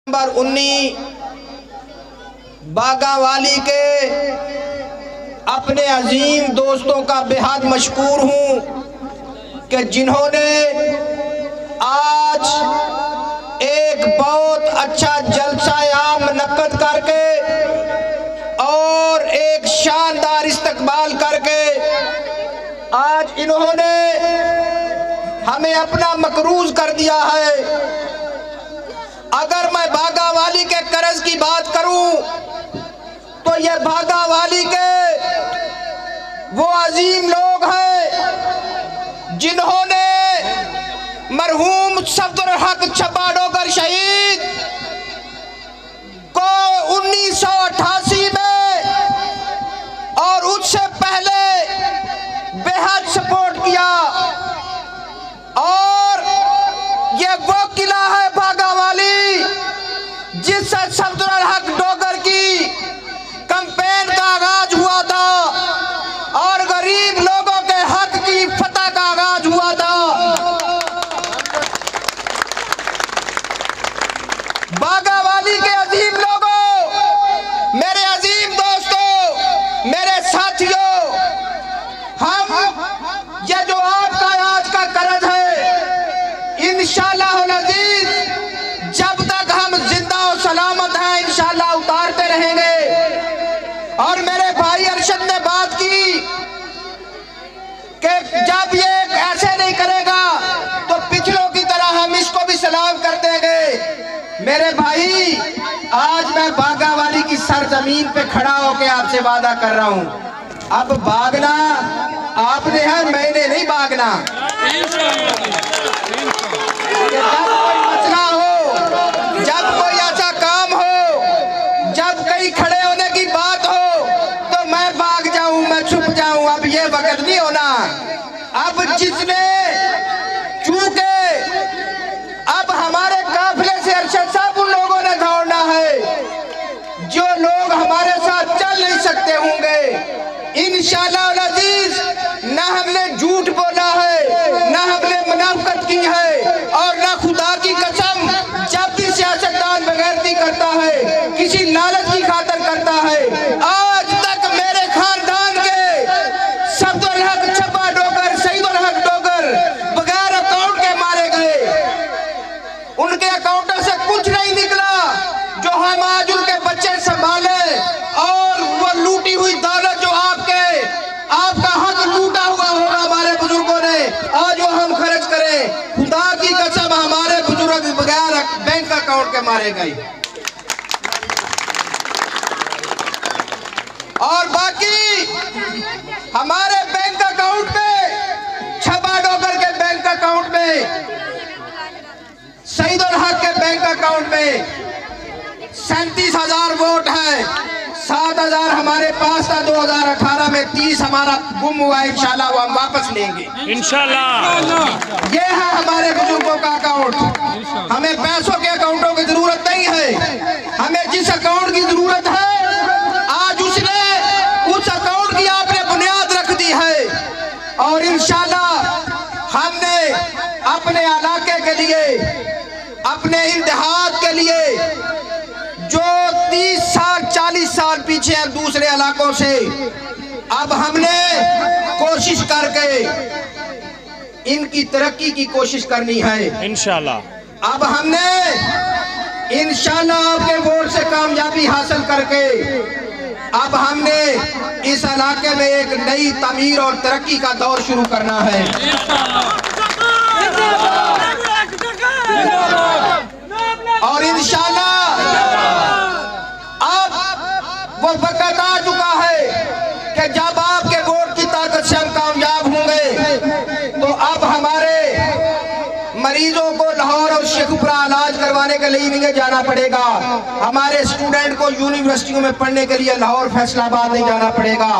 Number 19 बागावाली के अपने अजीम दोस्तों का बेहद मशकूर हूँ कि जिन्होंने आज एक बहुत अच्छा जलसा आम मुनक्कद करके और एक शानदार इस्तकबाल करके आज इन्होंने हमें अपना मकरूज कर दिया है। अगर मैं बागावाली के कर्ज की बात करूं तो ये बागावाली के वो अजीम लोग हैं जिन्होंने मरहूम सफदर हक छपा डोगर शहीद को 1988 में और उससे पहले बेहद सपोर्ट किया। और ये वो किला है बागावाली जिससे सफदर हक डोगर की कैंपेन का आगाज हुआ था और गरीब लोगों के हक की फतह का आगाज हुआ था। बागावाली के अजीम लोगों, मेरे अजीम दोस्तों, मेरे साथियों, हम ये जो आपका आज का कर्ज है इंशाअल्लाह अज़ीज़ जब तक हम जिंदा और सलामत हैं इंशाअल्लाह उतारते रहेंगे। और मेरे भाई अरशद ने बात की कि जब ये ऐसे नहीं करेगा तो पिछलों की तरह हम इसको भी सलाम कर देंगे। मेरे भाई आज मैं बागावाली की सरजमीन पे खड़ा होकर आपसे वादा कर रहा हूँ, अब भागना आपने है, मैंने नहीं भागना। जब कोई मसला हो, जब कोई ऐसा काम हो, जब कहीं खड़े होने की बात हो तो मैं भाग जाऊं, मैं छुप जाऊं, अब ये वक्त नहीं होना। अब जिसने चूके अब हमारे काफिले से अरशद साहब उन लोगों ने दौड़ना है जो लोग हमारे साथ चल नहीं सकते होंगे। इंशाअल्लाह अज़ीज़ ना हमने झूठ बोला है, ना हमने मुनाफिकत की है और ना खुदा की कसम जब भी सियासतदान बगैरती करता है, किसी लालच की खातिर करता है। आज तक मेरे खानदान के सफदर हक छपा डोगर, सईदुल हक डोगर बगैर अकाउंट के मारे गए, उनके अकाउंटों से कुछ नहीं निकला जो हम आज उनके बच्चे संभाले। और वो लूटी हुई दौलत जो आपका हक लूटा हुआ होगा हमारे बुजुर्गों ने, आज वो हम खर्च करें। खुदा की कसम हमारे बुजुर्ग बगैर बैंक अकाउंट के मारे गए। और बाकी हमारे बैंक अकाउंट में, छपा डोगर के बैंक अकाउंट में, सईदुल हक के बैंक अकाउंट में 37,000 वोट है। 7,000 हमारे पास था 2018 में, 30 हमारा गुम हुआ, इंशाल्लाह वो हम वापस लेंगे इंशाल्लाह। ये है हमारे बुजुर्गों का अकाउंट। हमें पैसों के अकाउंटों की जरूरत नहीं है, हमें जिस अकाउंट की जरूरत है आज उस अकाउंट की आपने बुनियाद रख दी है। और इंशाल्लाह हमने अपने इलाके के लिए, अपने इम्तिहाद के लिए जो 30 साल 40 साल पीछे हैं दूसरे इलाकों से, अब हमने कोशिश करके इनकी तरक्की की कोशिश करनी है इंशाल्लाह। अब हमने इंशाल्लाह आपके वोट से कामयाबी हासिल करके अब हमने इस इलाके में एक नई तमीर और तरक्की का दौर शुरू करना है। और इंशाल्लाह अब वो वक्त आ चुका है कि जब आपके वोट की ताकत से हम कामयाब होंगे तो अब हमारे मरीजों को लाहौर और शेखपुरा इलाज करवाने के लिए नहीं जाना पड़ेगा, हमारे स्टूडेंट को यूनिवर्सिटियों में पढ़ने के लिए लाहौर फैसलाबाद नहीं जाना पड़ेगा।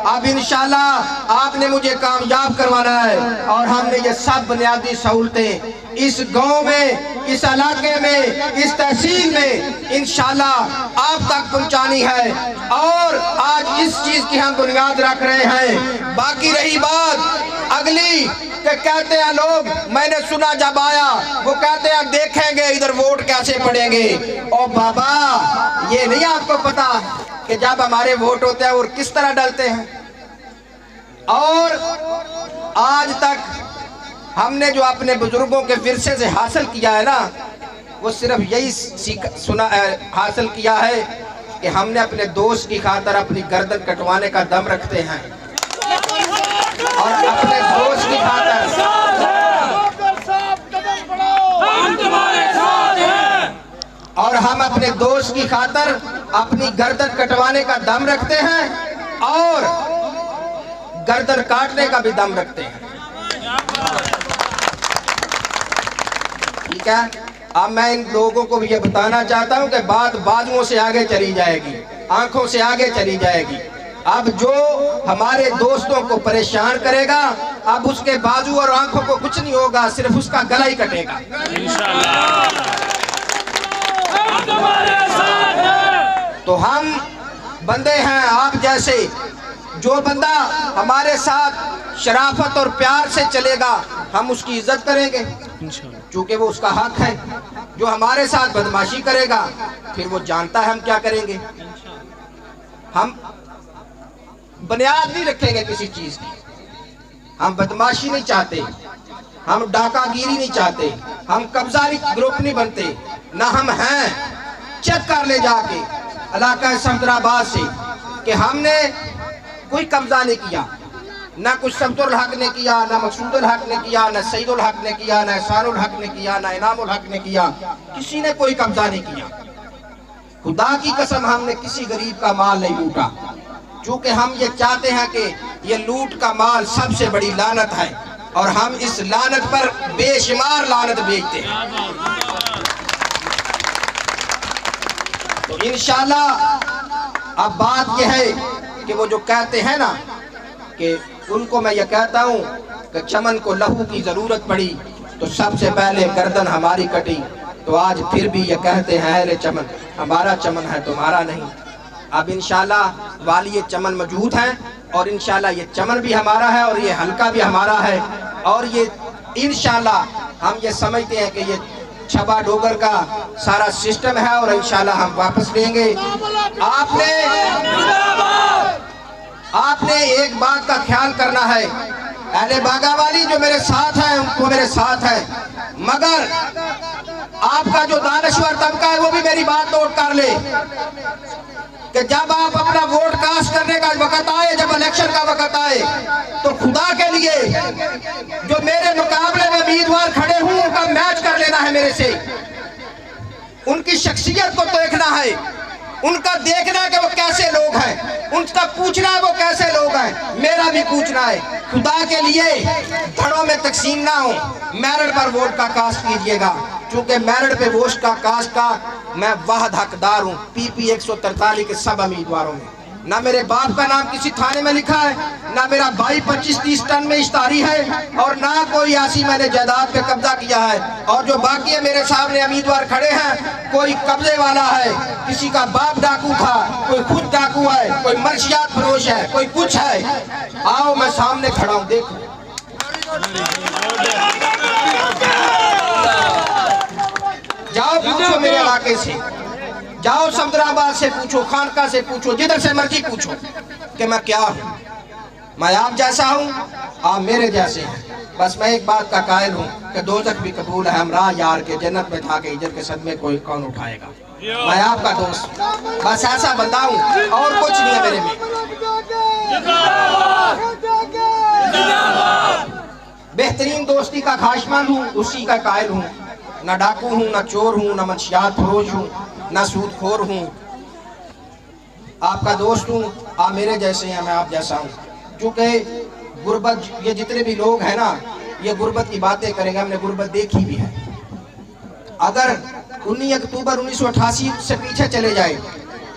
अब इंशाल्लाह आपने मुझे कामयाब करवाना है और हमने ये सब बुनियादी सहूलतें इस गांव में, इस इलाके में, इस तहसील में इंशाल्लाह आप तक पहुंचानी है। और आज इस चीज की हम बुनियाद रख रहे हैं। बाकी रही बात अगली कि कहते हैं लोग, मैंने सुना जब आया वो कहते हैं देखेंगे इधर वोट कैसे पड़ेंगे। और बाबा ये नहीं आपको पता कि जब हमारे वोट होते हैं और किस तरह डलते हैं। और आज तक हमने जो अपने बुजुर्गों के विरसे से हासिल किया है ना, वो सिर्फ यही हासिल किया है कि हमने अपने दोस्त की खातिर अपनी गर्दन कटवाने का दम रखते हैं। और अपने दोस्त की खातिर और हम अपने दोस्त की खातिर अपनी गर्दन कटवाने का दम रखते हैं और गर्दन काटने का भी दम रखते हैं। ठीक है। अब मैं इन लोगों को भी ये बताना चाहता हूं कि बात बाजुओं से आगे चली जाएगी, आंखों से आगे चली जाएगी। अब जो हमारे दोस्तों को परेशान करेगा, अब उसके बाजू और आंखों को कुछ नहीं होगा, सिर्फ उसका गला ही कटेगा इंशाअल्लाह। तो हम बंदे हैं आप जैसे, जो बंदा हमारे साथ शराफत और प्यार से चलेगा हम उसकी इज्जत करेंगे क्योंकि वो उसका हक है। जो हमारे साथ बदमाशी करेगा फिर वो जानता है हम क्या करेंगे। हम बुनियाद नहीं रखेंगे किसी चीज की, हम बदमाशी नहीं चाहते, हम डाकागिरी नहीं चाहते, हम कब्जारी ग्रुप नहीं बनते, ना हम हैं। चेक कर ले जाके इलाका समदराबाद से कि हमने कोई कब्जा नहीं किया, ना कुछ शमसुल हक ने किया, ना मकसूदुल हक ने किया, ना सईदुल हक ने किया, ना एहसानुल हक ने किया, ना इनामुल हक ने किया। किसी ने कोई कब्जा नहीं किया। खुदा की कसम हमने किसी गरीब का माल नहीं लूटा, क्योंकि हम ये चाहते हैं कि ये लूट का माल सबसे बड़ी लानत है और हम इस लानत पर बेशुमार लानत बेचते हैं। तो इंशाल्लाह अब बात यह है कि वो जो कहते हैं ना कि उनको मैं ये कहता हूँ कि चमन को लहू की जरूरत पड़ी तो सबसे पहले गर्दन हमारी कटी। तो आज फिर भी ये कहते हैं अहले चमन हमारा चमन है तुम्हारा नहीं। अब इंशाल्लाह वाली चमन मौजूद है और इंशाल्लाह ये चमन भी हमारा है और ये हल्का भी हमारा है। और ये इंशाल्लाह हम ये समझते हैं कि ये छबा डोगर का सारा सिस्टम है और इंशाल्लाह हम वापस लेंगे। आपने एक बात का ख्याल करना है, अहले बागावाली जो मेरे साथ है उनको मेरे साथ है, मगर आपका जो दानश्वर तबका है वो भी मेरी बात नोट कर ले कि जब आप अपना वोट कास्ट करने का वक्त आए, जब इलेक्शन का वक्त आए, तो खुदा के लिए जो मेरे मुकाबले में उम्मीदवार खड़े हों उनका मैच कर लेना है मेरे से। उनकी शख्सियत को देखना है, उनका देखना है कि वो कैसे लोग हैं, उनका पूछना है वो कैसे लोग हैं, मेरा भी पूछना है। खुदा के लिए धड़ों में तकसीम ना हो, मेरिट पर वोट का कास्ट कीजिएगा, क्योंकि मेरिट पे वोट का कास्ट का मैं वाहद हकदार हूँ PP 143 के सब उम्मीदवारों में। ना मेरे बाप का नाम किसी थाने में लिखा है, ना मेरा भाई 25-30 टन में इश्तारी है, और ना कोई ऐसी मैंने जायदाद पे कब्जा किया है। और जो बाकी है मेरे सामने उम्मीदवार खड़े हैं, कोई कब्जे वाला है, किसी का बाप डाकू था, कोई खुद डाकू है, कोई मंशियात फरोश है, कोई कुछ है। आओ मैं सामने खड़ा हूँ, देखो जाओ पूछो मेरे इलाके से, जाओ समदराबाद से पूछो, खानका से पूछो, जिधर से मर्जी पूछो कि मैं क्या हूँ। मैं आप जैसा हूँ, आप मेरे जैसे हैं। बस मैं एक बात का कायल हूँ कि दोज़ख भी कबूल है हमरा यार के, जन्नत में था के इज्जत के सदमे कोई कौन उठाएगा। मैं आपका दोस्त, बस ऐसा बंदा हूँ और कुछ नहीं है मेरे में। बेहतरीन दोस्ती का ख्वाहिशमंद हूँ, उसी का कायल हूँ। ना डाकू हूँ, ना चोर हूँ, ना मंशियात फरोश हूँ, ना सूदखोर हूँ। आपका दोस्त हूँ, आप मेरे जैसे हैं, मैं आप जैसा हूँ। क्योंकि गुर्बत, ये जितने भी लोग हैं ना, ये गुर्बत की बातें करेंगे, हमने गुर्बत देखी भी है। अगर 19 अक्टूबर 1988 से पीछे चले जाए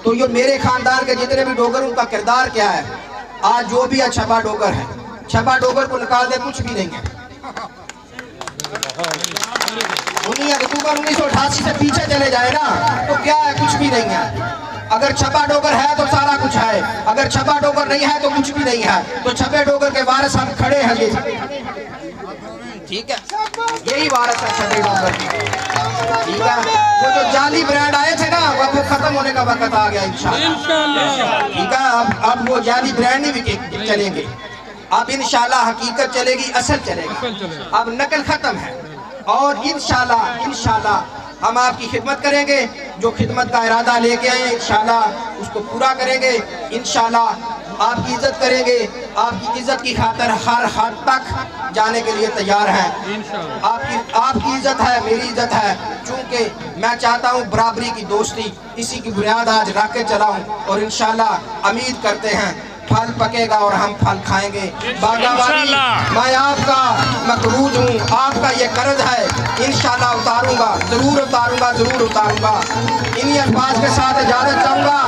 तो ये मेरे खानदान के जितने भी डोगर, उनका किरदार क्या है। आज जो भी छबा डोगर है, छबा डोगर को निकाल दे कुछ भी नहीं है। 19 अक्टूबर 1988 से पीछे चले जाए ना तो क्या है, कुछ भी नहीं है। अगर छपा डोगर है तो सारा कुछ है, अगर छपा डोगर नहीं है तो कुछ भी नहीं है। तो छपे डोगर के वारिस हम खड़े हैं, ये ठीक है, यही वारिस है छपे डोगर की। ठीक है, वो जो जाली ब्रांड आए थे ना, वो खत्म होने का वक्त आ गया इंशाल्लाह। ठीक है, अब वो जाली ब्रांड नहीं चलेंगे, अब इंशाल्लाह हकीकत चलेगी, असल चलेगा। अब नकल खत्म है और इंशाल्लाह हम आपकी खिदमत करेंगे। जो खिदमत का इरादा लेके आए इंशाल्लाह उसको पूरा करेंगे। इंशाल्लाह आपकी इज्जत करेंगे, आपकी इज्जत की खातिर हर हद तक जाने के लिए तैयार हैं। आपकी इज्जत है, मेरी इज्जत है, चूँकि मैं चाहता हूँ बराबरी की दोस्ती, इसी की बुनियाद आज रख के चला हूँ और इंशाल्लाह उम्मीद करते हैं फल पकेगा और हम फल खाएंगे। बागावाली मैं आपका मकबूल हूँ, आपका ये कर्ज है, इंशाल्लाह उतारूंगा, जरूर उतारूंगा, जरूर उतारूंगा। इन्हीं अल्फाज के साथ इजाजत चाहूँगा।